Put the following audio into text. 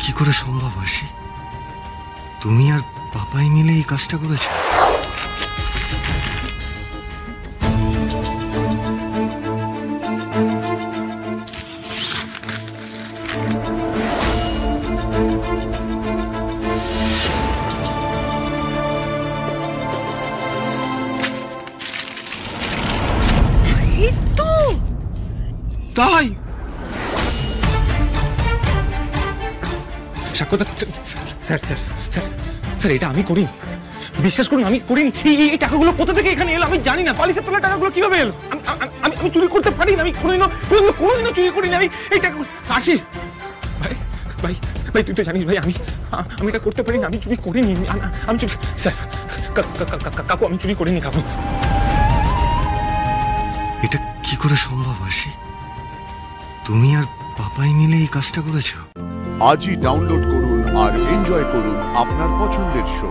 কি করে সম্ভব আশি? তুমি আর পাপাই মিলে এই কাজটা করেছে? তাই স্যার স্যার স্যার স্যার এটা আমি করিনি, বিশ্বাস করুন আমি করিনি। এই টাকাগুলো কোথা থেকে এখানে এলো আমি জানি না। পালিশের তলায় টাকাগুলো কিভাবে এলো? আমি চুরি করতে পারি না, আমি কোনোদিনও চুরি করিনি। আমি এই টাকা আসি ভাই ভাই ভাই তুই তো জানিস ভাই আমি এটা করতে পারি না, আমি চুরি করিনি। আমি চুরি স্যার কাকু আমি চুরি করিনি কাকু। এটা কি করে সম্ভব আশি? তুমি আর পাপাই মিলে এই কাজটা করেছো? আজই ডাউনলোড করুন আর এনজয় করুন আপনার পছন্দের শো।